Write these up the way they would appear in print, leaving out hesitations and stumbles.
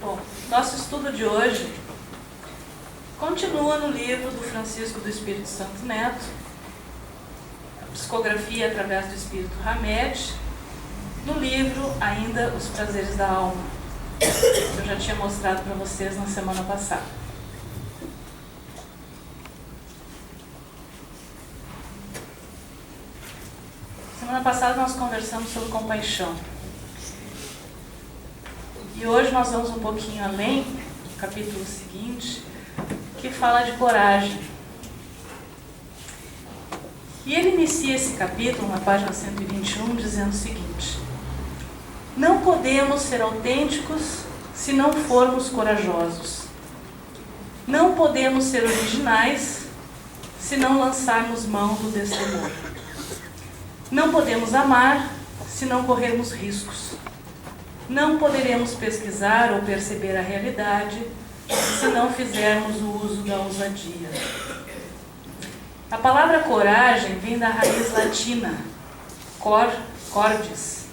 Bom, nosso estudo de hoje continua no livro do Francisco do Espírito Santo Neto, Psicografia através do Espírito Hamed, no livro ainda Os Prazeres da Alma, que eu já tinha mostrado para vocês na semana passada. Semana passada nós conversamos sobre compaixão. E hoje nós vamos um pouquinho além, no capítulo seguinte, que fala de coragem. E ele inicia esse capítulo, na página 121, dizendo o seguinte: não podemos ser autênticos se não formos corajosos. Não podemos ser originais se não lançarmos mão do destemor. Não podemos amar se não corrermos riscos. Não poderemos pesquisar ou perceber a realidade se não fizermos o uso da ousadia. A palavra coragem vem da raiz latina, cordis,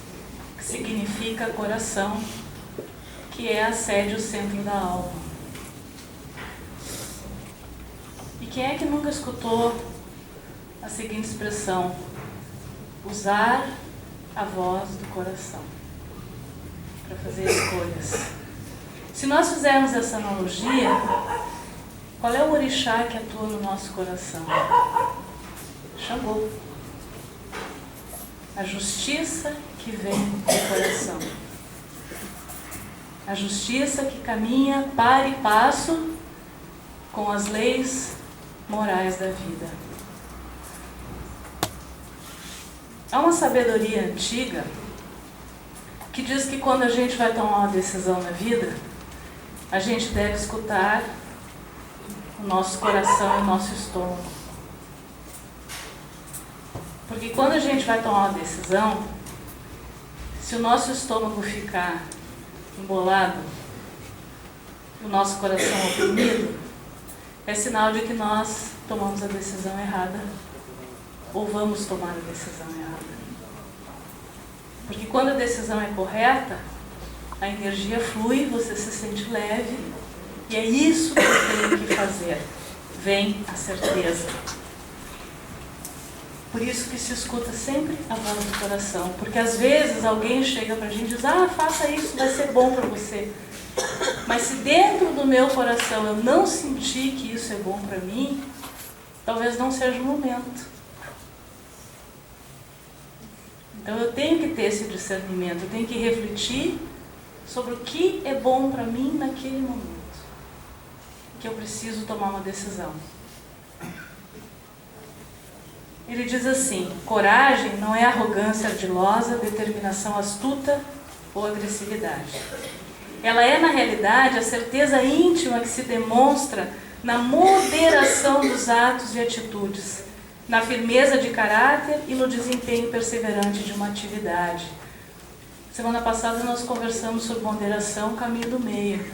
que significa coração, que é a sede, o centro da alma. E quem é que nunca escutou a seguinte expressão: usar a voz do coração para fazer escolhas? Se nós fizermos essa analogia, qual é o orixá que atua no nosso coração? Xangô. A justiça que vem do coração. A justiça que caminha par e passo com as leis morais da vida. Há uma sabedoria antiga que diz que quando a gente vai tomar uma decisão na vida, a gente deve escutar o nosso coração e o nosso estômago. Porque quando a gente vai tomar uma decisão, se o nosso estômago ficar embolado, o nosso coração oprimido, é sinal de que nós tomamos a decisão errada ou vamos tomar a decisão errada. Porque quando a decisão é correta, a energia flui, você se sente leve, e é isso que eu tenho que fazer. Vem a certeza. Por isso que se escuta sempre a voz do coração. Porque às vezes alguém chega pra gente e diz: ah, faça isso, vai ser bom para você. Mas se dentro do meu coração eu não sentir que isso é bom para mim, talvez não seja o momento. Então eu tenho que ter esse discernimento, eu tenho que refletir sobre o que é bom para mim naquele momento, que eu preciso tomar uma decisão. Ele diz assim: coragem não é arrogância ardilosa, determinação astuta ou agressividade. Ela é, na realidade, a certeza íntima que se demonstra na moderação dos atos e atitudes, na firmeza de caráter e no desempenho perseverante de uma atividade. Semana passada nós conversamos sobre moderação, caminho do meio,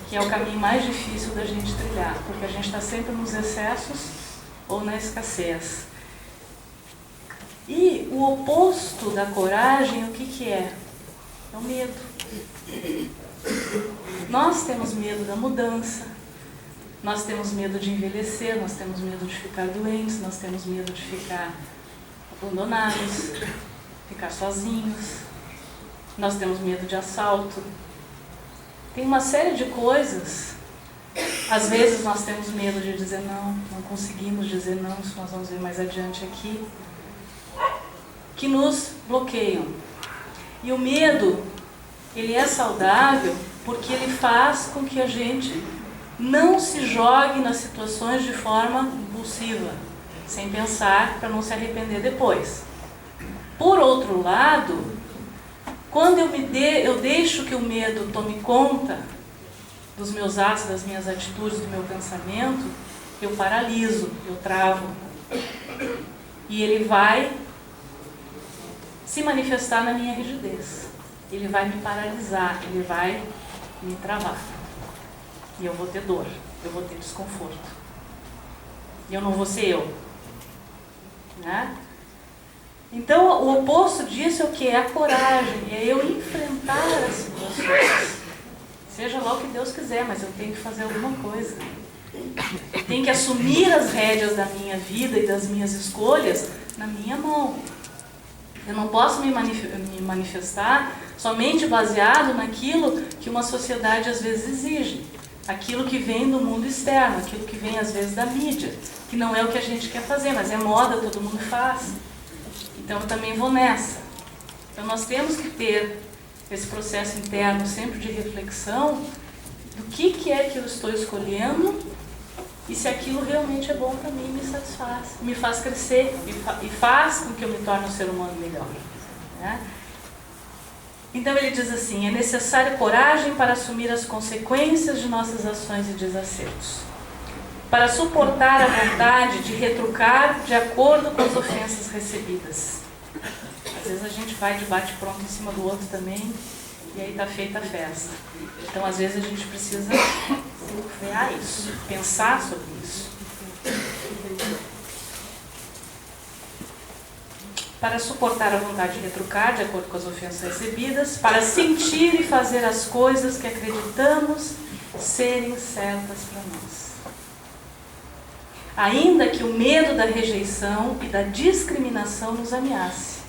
que é o caminho mais difícil da gente trilhar, porque a gente está sempre nos excessos ou na escassez. E o oposto da coragem, o que é? É o medo. Nós temos medo da mudança, nós temos medo de envelhecer, nós temos medo de ficar doentes, nós temos medo de ficar abandonados, ficar sozinhos, nós temos medo de assalto. Tem uma série de coisas. Às vezes nós temos medo de dizer não, não conseguimos dizer não, isso nós vamos ver mais adiante aqui, que nos bloqueiam. E o medo, ele é saudável porque ele faz com que a gente não se jogue nas situações de forma impulsiva, sem pensar, para não se arrepender depois. Por outro lado, quando eu deixo que o medo tome conta dos meus atos, das minhas atitudes, do meu pensamento, eu paraliso, eu travo. E ele vai se manifestar na minha rigidez. Ele vai me paralisar, ele vai me travar. E eu vou ter dor, eu vou ter desconforto. E eu não vou ser eu. Né? Então, o oposto disso é o que? É a coragem, é eu enfrentar as situações. Seja lá o que Deus quiser, mas eu tenho que fazer alguma coisa. Eu tenho que assumir as rédeas da minha vida e das minhas escolhas na minha mão. Eu não posso me manifestar somente baseado naquilo que uma sociedade às vezes exige. Aquilo que vem do mundo externo, aquilo que vem às vezes da mídia, que não é o que a gente quer fazer, mas é moda, todo mundo faz. Então eu também vou nessa. Então nós temos que ter esse processo interno sempre de reflexão do que é que eu estou escolhendo e se aquilo realmente é bom para mim, me satisfaz, me faz crescer e faz com que eu me torne um ser humano melhor. Né? Então ele diz assim, é necessária coragem para assumir as consequências de nossas ações e desacertos, para suportar a vontade de retrucar de acordo com as ofensas recebidas. Às vezes a gente vai de bate-pronto em cima do outro também, e aí está feita a festa. Então às vezes a gente precisa frear isso, pensar sobre isso. Para suportar a vontade de retrucar de acordo com as ofensas recebidas, para sentir e fazer as coisas que acreditamos serem certas para nós. Ainda que o medo da rejeição e da discriminação nos ameace,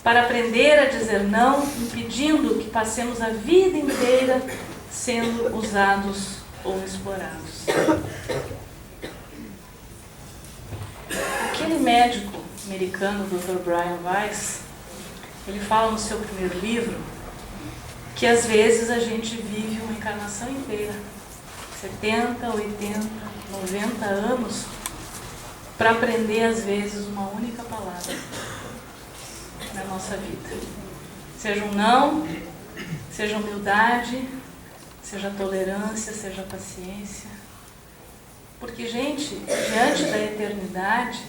para aprender a dizer não, impedindo que passemos a vida inteira sendo usados ou explorados. Aquele médico americano, Dr. Brian Weiss, ele fala no seu primeiro livro que às vezes a gente vive uma encarnação inteira, 70, 80, 90 anos, para aprender às vezes uma única palavra na nossa vida. Seja um não, seja humildade, seja tolerância, seja paciência. Porque, gente, diante da eternidade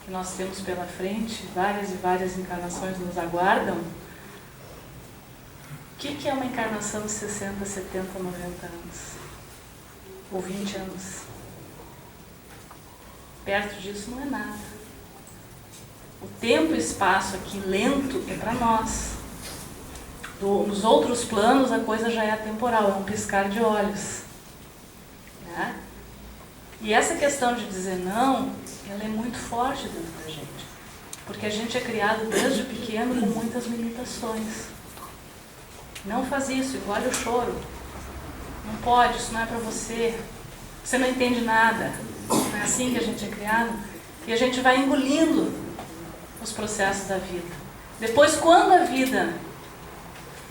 que nós temos pela frente, várias e várias encarnações nos aguardam. O que é uma encarnação de 60, 70, 90 anos? Ou 20 anos? Perto disso não é nada. O tempo e espaço aqui lento é para nós. Nos outros planos a coisa já é atemporal, é um piscar de olhos. Né? E essa questão de dizer não, ela é muito forte dentro da gente. Porque a gente é criado desde pequeno com muitas limitações. Não faz isso, engole o choro. Não pode, isso não é para você. Você não entende nada. Não é assim que a gente é criado. E a gente vai engolindo os processos da vida. Depois, quando a vida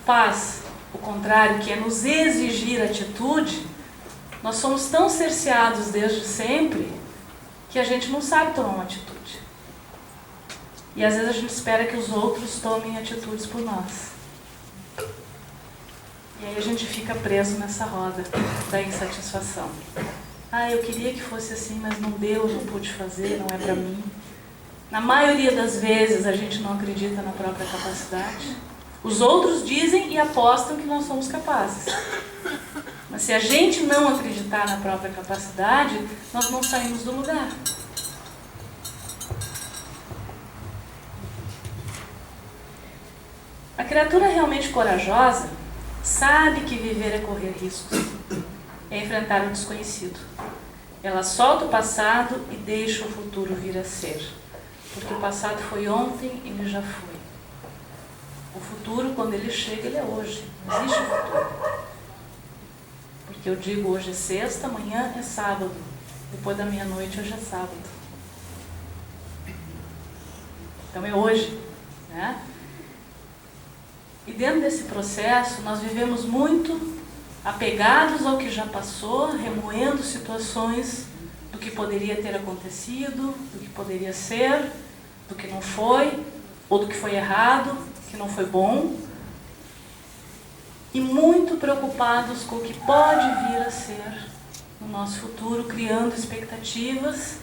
faz o contrário, que é nos exigir atitude, nós somos tão cerceados desde sempre que a gente não sabe tomar uma atitude. E às vezes a gente espera que os outros tomem atitudes por nós. E aí a gente fica preso nessa roda da insatisfação. Ah, eu queria que fosse assim, mas não deu, não pude fazer, não é para mim. Na maioria das vezes a gente não acredita na própria capacidade. Os outros dizem e apostam que nós somos capazes. Mas se a gente não acreditar na própria capacidade, nós não saímos do lugar. A criatura realmente corajosa sabe que viver é correr riscos, é enfrentar o desconhecido. Ela solta o passado e deixa o futuro vir a ser. Porque o passado foi ontem, ele já foi. O futuro, quando ele chega, ele é hoje. Não existe o futuro. Porque eu digo, hoje é sexta, amanhã é sábado. Depois da meia-noite, hoje é sábado. Então é hoje. Né? E dentro desse processo, nós vivemos muito apegados ao que já passou, remoendo situações do que poderia ter acontecido, do que poderia ser, do que não foi, ou do que foi errado, que não foi bom, e muito preocupados com o que pode vir a ser no nosso futuro, criando expectativas,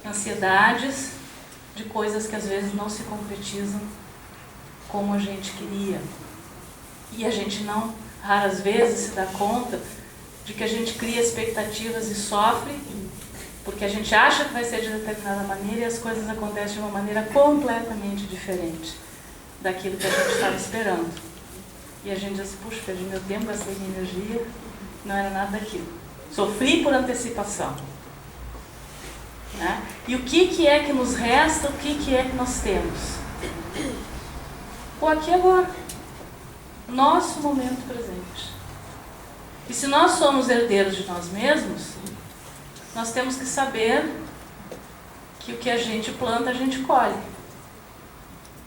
ansiedades de coisas que às vezes não se concretizam como a gente queria. E a gente não, raras vezes, se dá conta de que a gente cria expectativas e sofre Porque a gente acha que vai ser de determinada maneira e as coisas acontecem de uma maneira completamente diferente daquilo que a gente estava esperando. E a gente diz, puxa, perdi meu tempo, gastei minha energia, não era nada daquilo. Sofri por antecipação. Né? E o que é que nos resta, o que é que nós temos? O aqui e agora. Nosso momento presente. E se nós somos herdeiros de nós mesmos, nós temos que saber que o que a gente planta, a gente colhe.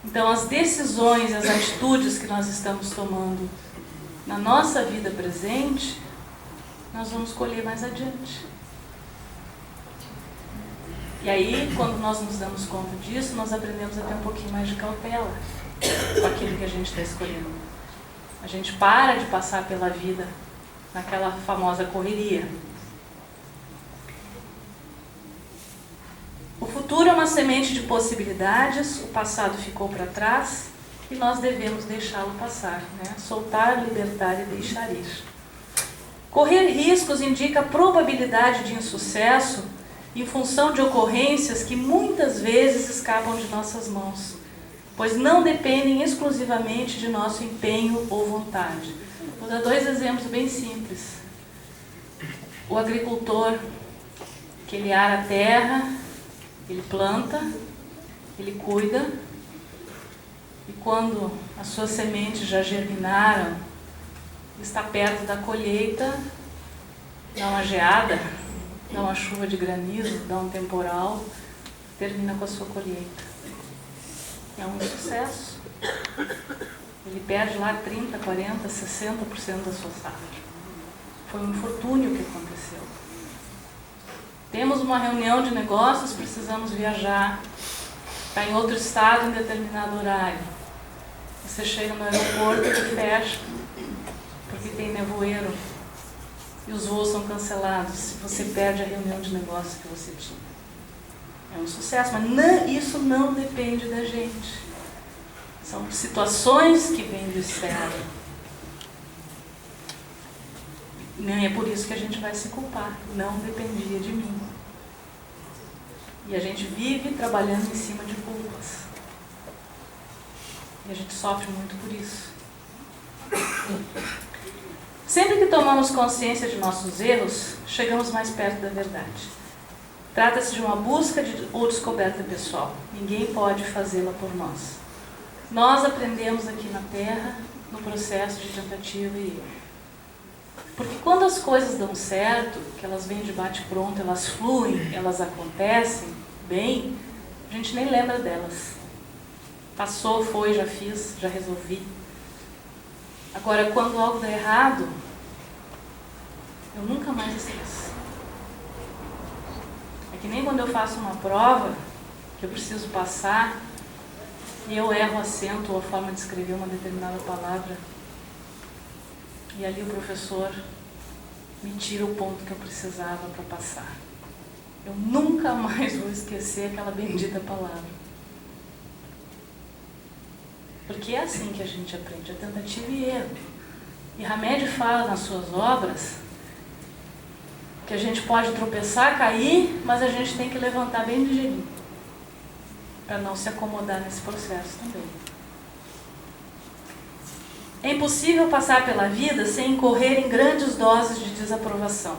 Então, as decisões, as atitudes que nós estamos tomando na nossa vida presente, nós vamos colher mais adiante. E aí, quando nós nos damos conta disso, nós aprendemos a ter um pouquinho mais de cautela com aquilo que a gente está escolhendo. A gente para de passar pela vida naquela famosa correria. O futuro é uma semente de possibilidades, o passado ficou para trás e nós devemos deixá-lo passar, né? Soltar, libertar e deixar ir. Correr riscos indica a probabilidade de insucesso em função de ocorrências que muitas vezes escapam de nossas mãos, pois não dependem exclusivamente de nosso empenho ou vontade. Vou dar 2 exemplos bem simples. O agricultor, que ele ara a terra, ele planta, ele cuida, e quando as suas sementes já germinaram, está perto da colheita, dá uma geada, dá uma chuva de granizo, dá um temporal, termina com a sua colheita. É um insucesso. Ele perde lá 30%, 40%, 60% da sua safra. Foi um infortúnio que aconteceu. Temos uma reunião de negócios, precisamos viajar, está em outro estado em determinado horário. Você chega no aeroporto e fecha, porque tem nevoeiro e os voos são cancelados. Você perde a reunião de negócios que você tinha. É um sucesso, mas isso não depende da gente. São situações que vêm do externo. Nem é por isso que a gente vai se culpar. Não dependia de mim. E a gente vive trabalhando em cima de culpas. E a gente sofre muito por isso. Sempre que tomamos consciência de nossos erros, chegamos mais perto da verdade. Trata-se de uma busca ou descoberta pessoal. Ninguém pode fazê-la por nós. Nós aprendemos aqui na Terra, no processo de tentativa e erro. Porque quando as coisas dão certo, que elas vêm de bate-pronto, elas fluem, elas acontecem bem, a gente nem lembra delas. Passou, foi, já fiz, já resolvi. Agora, quando algo dá errado, eu nunca mais esqueço. É que nem quando eu faço uma prova, que eu preciso passar, e eu erro o acento ou a forma de escrever uma determinada palavra, e ali o professor me tira o ponto que eu precisava para passar. Eu nunca mais vou esquecer aquela bendita palavra. Porque é assim que a gente aprende, a tentativa e erro. E Hamed fala nas suas obras que a gente pode tropeçar, cair, mas a gente tem que levantar bem ligeirinho, para não se acomodar nesse processo também. É impossível passar pela vida sem incorrer em grandes doses de desaprovação.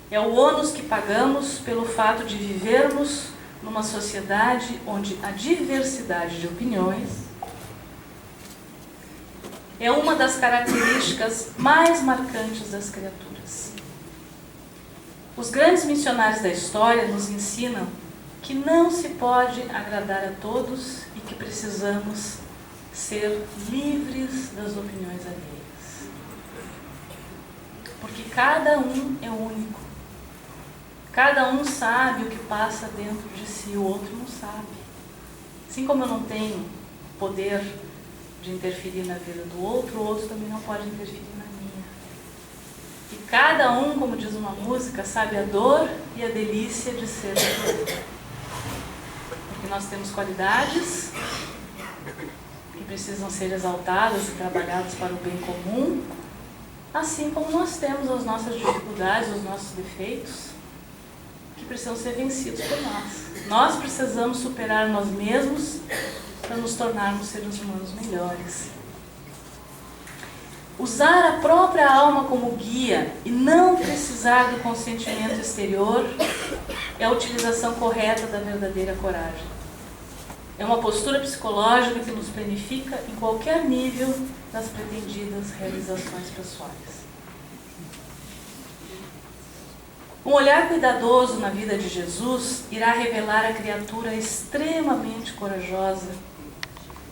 É o ônus que pagamos pelo fato de vivermos numa sociedade onde a diversidade de opiniões é uma das características mais marcantes das criaturas. Os grandes missionários da história nos ensinam que não se pode agradar a todos e que precisamos ser livres das opiniões alheias. Porque cada um é único. Cada um sabe o que passa dentro de si, o outro não sabe. Assim como eu não tenho poder de interferir na vida do outro, o outro também não pode interferir na minha. E cada um, como diz uma música, sabe a dor e a delícia de ser diferente. Porque nós temos qualidades que precisam ser exaltadas e trabalhadas para o bem comum, assim como nós temos as nossas dificuldades, os nossos defeitos. que precisam ser vencidos por nós. Nós precisamos superar nós mesmos para nos tornarmos seres humanos melhores. Usar a própria alma como guia e não precisar do consentimento exterior é a utilização correta da verdadeira coragem. É uma postura psicológica que nos planifica em qualquer nível das pretendidas realizações pessoais. Um olhar cuidadoso na vida de Jesus irá revelar a criatura extremamente corajosa,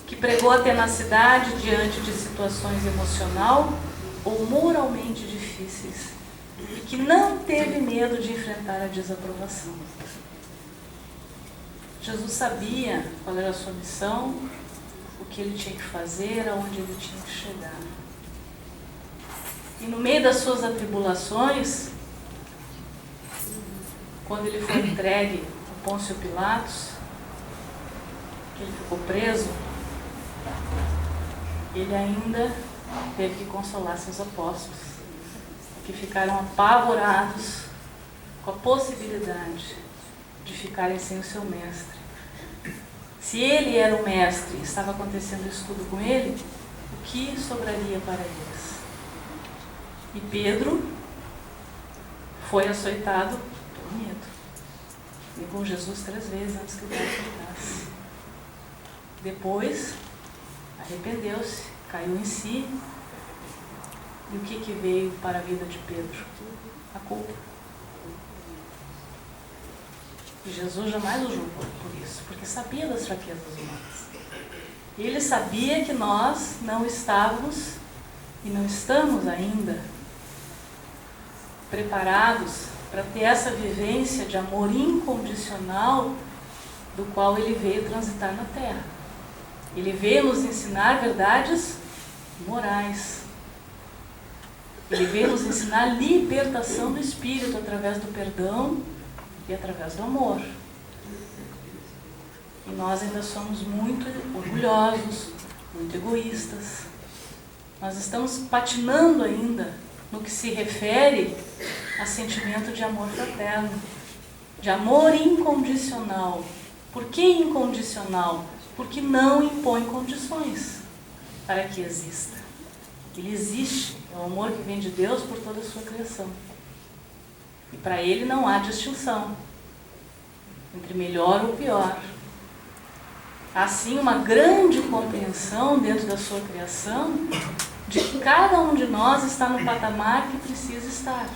que pregou a tenacidade diante de situações emocional ou moralmente difíceis e que não teve medo de enfrentar a desaprovação. Jesus sabia qual era a sua missão, o que ele tinha que fazer, aonde ele tinha que chegar. E no meio das suas atribulações, quando ele foi entregue a Pôncio Pilatos, que ele ficou preso, ele ainda teve que consolar seus apóstolos, que ficaram apavorados com a possibilidade de ficarem sem o seu mestre. Se ele era o mestre e estava acontecendo isso tudo com ele, o que sobraria para eles? E Pedro foi açoitado por medo. Negou Jesus 3 vezes antes que ele açoitasse. Depois, arrependeu-se, caiu em si. E o que veio para a vida de Pedro? A culpa. E Jesus jamais o julgou por isso, porque sabia das fraquezas humanas. Ele sabia que nós não estávamos e não estamos ainda preparados para ter essa vivência de amor incondicional do qual ele veio transitar na Terra. Ele veio nos ensinar verdades morais. Ele veio nos ensinar a libertação do espírito através do perdão e através do amor. E nós ainda somos muito orgulhosos, muito egoístas. Nós estamos patinando ainda no que se refere a sentimento de amor fraterno, de amor incondicional. Por que incondicional? Porque não impõe condições para que exista. Ele existe, é o amor que vem de Deus por toda a sua criação. E para ele não há distinção entre melhor ou pior. Há sim uma grande compreensão dentro da sua criação de que cada um de nós está no patamar que precisa estar.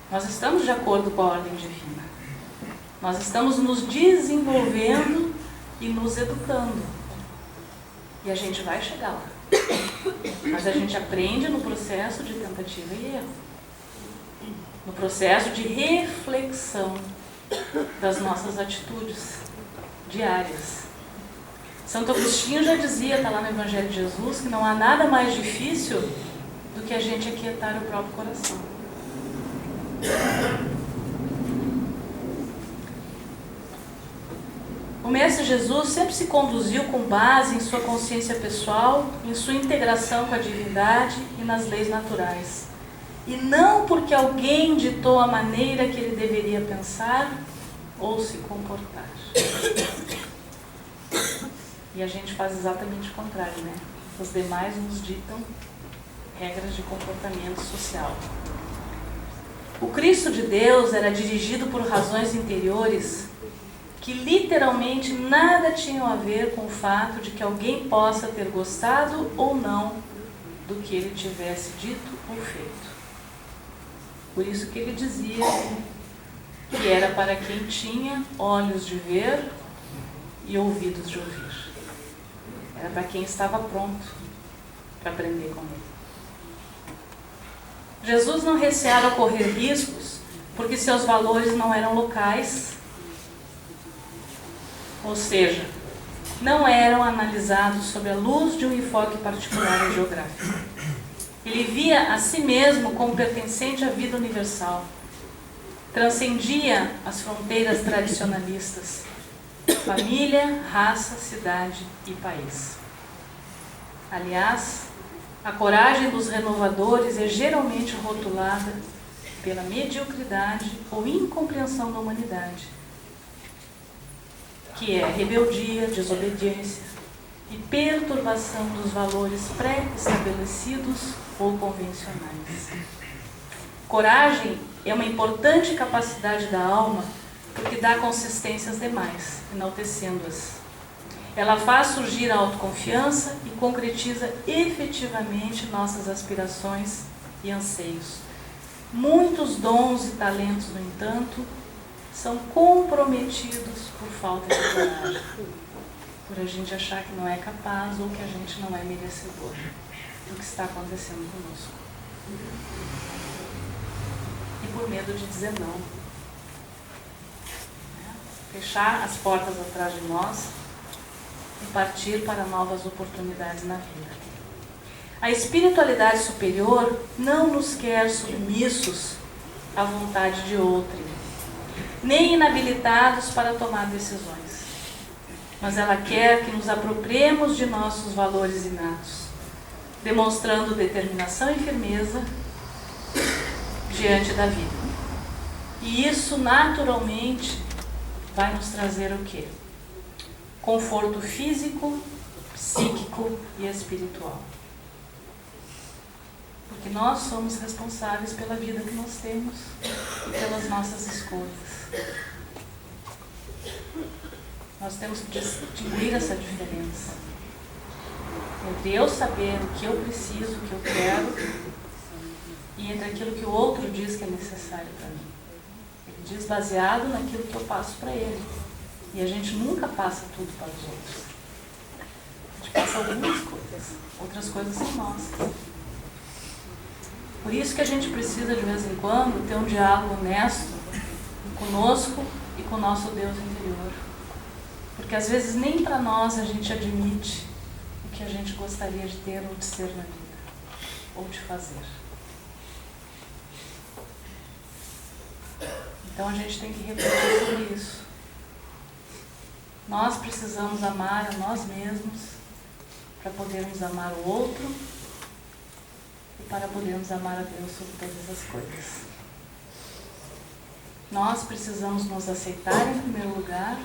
Nós estamos de acordo com a ordem divina. Nós estamos nos desenvolvendo e nos educando. E a gente vai chegar lá. Mas a gente aprende no processo de tentativa e erro. No processo de reflexão das nossas atitudes diárias. Santo Agostinho já dizia, está lá no Evangelho de Jesus, que não há nada mais difícil do que a gente aquietar o próprio coração. O Mestre Jesus sempre se conduziu com base em sua consciência pessoal, em sua integração com a divindade e nas leis naturais. E não porque alguém ditou a maneira que ele deveria pensar ou se comportar. E a gente faz exatamente o contrário, né? Os demais nos ditam regras de comportamento social. O Cristo de Deus era dirigido por razões interiores que literalmente nada tinham a ver com o fato de que alguém possa ter gostado ou não do que ele tivesse dito ou feito. Por isso que ele dizia que era para quem tinha olhos de ver e ouvidos de ouvir. Era para quem estava pronto para aprender com ele. Jesus não receava correr riscos porque seus valores não eram locais, ou seja, não eram analisados sob a luz de um enfoque particular e geográfico. Ele via a si mesmo como pertencente à vida universal. Transcendia as fronteiras tradicionalistas, família, raça, cidade e país. Aliás, a coragem dos renovadores é geralmente rotulada pela mediocridade ou incompreensão da humanidade, que é rebeldia, desobediência e perturbação dos valores pré-estabelecidos ou convencionais. Coragem é uma importante capacidade da alma porque dá consistência às demais, enaltecendo-as. Ela faz surgir a autoconfiança e concretiza efetivamente nossas aspirações e anseios. Muitos dons e talentos, no entanto, são comprometidos por falta de coragem, por a gente achar que não é capaz ou que a gente não é merecedor do que está acontecendo conosco. E por medo de dizer não. Fechar as portas atrás de nós e partir para novas oportunidades na vida. A espiritualidade superior não nos quer submissos à vontade de outrem, nem inabilitados para tomar decisões, mas ela quer que nos apropriemos de nossos valores inatos, demonstrando determinação e firmeza diante da vida. E isso naturalmente vai nos trazer o quê? Conforto físico, psíquico e espiritual. Porque nós somos responsáveis pela vida que nós temos e pelas nossas escolhas. Nós temos que distinguir essa diferença entre eu saber o que eu preciso, o que eu quero, e entre aquilo que o outro diz que é necessário para mim. Ele diz baseado naquilo que eu passo para ele. E a gente nunca passa tudo para os outros. A gente passa algumas coisas, outras coisas são nossas. Por isso que a gente precisa, de vez em quando, ter um diálogo honesto conosco e com o nosso Deus interior. Porque às vezes nem para nós a gente admite o que a gente gostaria de ter ou de ser na vida, ou de fazer. Então a gente tem que refletir sobre isso. Nós precisamos amar a nós mesmos para podermos amar o outro e para podermos amar a Deus sobre todas as coisas. Nós precisamos nos aceitar em primeiro lugar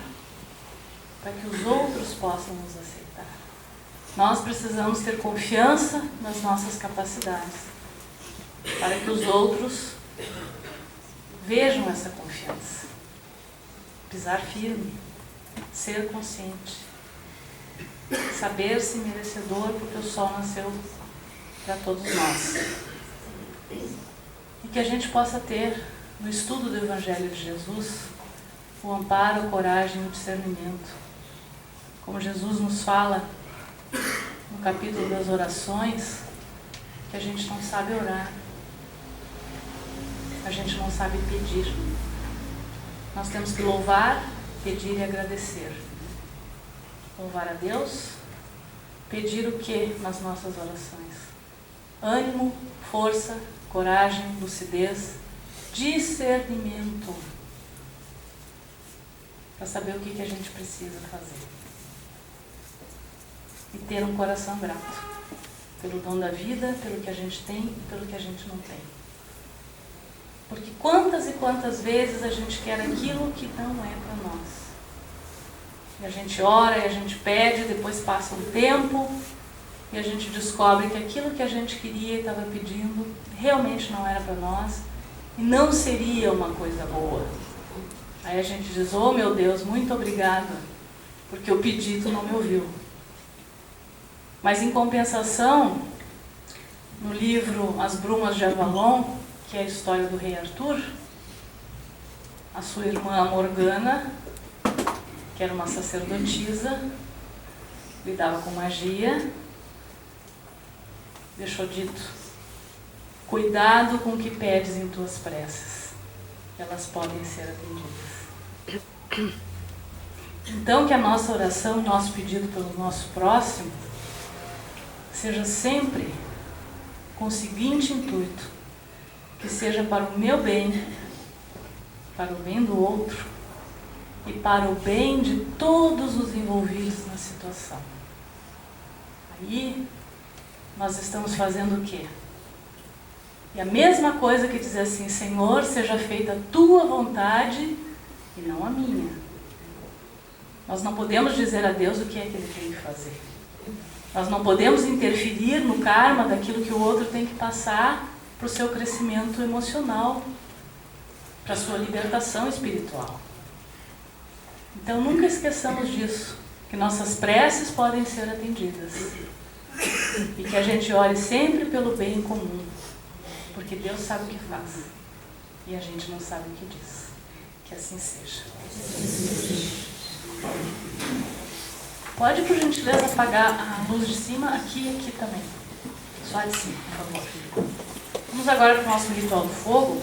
para que os outros possam nos aceitar. Nós precisamos ter confiança nas nossas capacidades para que os outros vejam essa confiança. Pisar firme, ser consciente, saber-se merecedor porque o sol nasceu para todos nós. E que a gente possa ter, no estudo do Evangelho de Jesus, o amparo, a coragem e o discernimento. Como Jesus nos fala no capítulo das orações, que a gente não sabe orar, a gente não sabe pedir. Nós temos que louvar, pedir e agradecer. Louvar a Deus, pedir o que nas nossas orações? Ânimo, força, coragem, lucidez, discernimento, para saber o que a gente precisa fazer. E ter um coração grato pelo dom da vida, pelo que a gente tem e pelo que a gente não tem. Porque quantas e quantas vezes a gente quer aquilo que não é para nós. E a gente ora, e a gente pede, depois passa um tempo e a gente descobre que aquilo que a gente queria e estava pedindo realmente não era para nós e não seria uma coisa boa. Aí a gente diz, oh meu Deus, muito obrigada, porque eu pedi e tu não me ouviu. Mas em compensação, no livro As Brumas de Avalon, que é a história do rei Arthur, a sua irmã Morgana, que era uma sacerdotisa, lidava com magia, deixou dito, cuidado com o que pedes em tuas preces, elas podem ser atendidas. Então que a nossa oração, nosso pedido pelo nosso próximo, seja sempre com o seguinte intuito, que seja para o meu bem, para o bem do outro e para o bem de todos os envolvidos na situação. Aí nós estamos fazendo o quê? E a mesma coisa que dizer assim, Senhor, seja feita a tua vontade e não a minha. Nós não podemos dizer a Deus o que é que Ele tem que fazer. Nós não podemos interferir no karma daquilo que o outro tem que passar para o seu crescimento emocional, para a sua libertação espiritual. Então nunca esqueçamos disso, que nossas preces podem ser atendidas. E que a gente ore sempre pelo bem comum, porque Deus sabe o que faz e a gente não sabe o que diz. Que assim seja. Pode, por gentileza, apagar a luz de cima aqui e aqui também. Só a de cima, por favor. Vamos agora para o nosso ritual do fogo.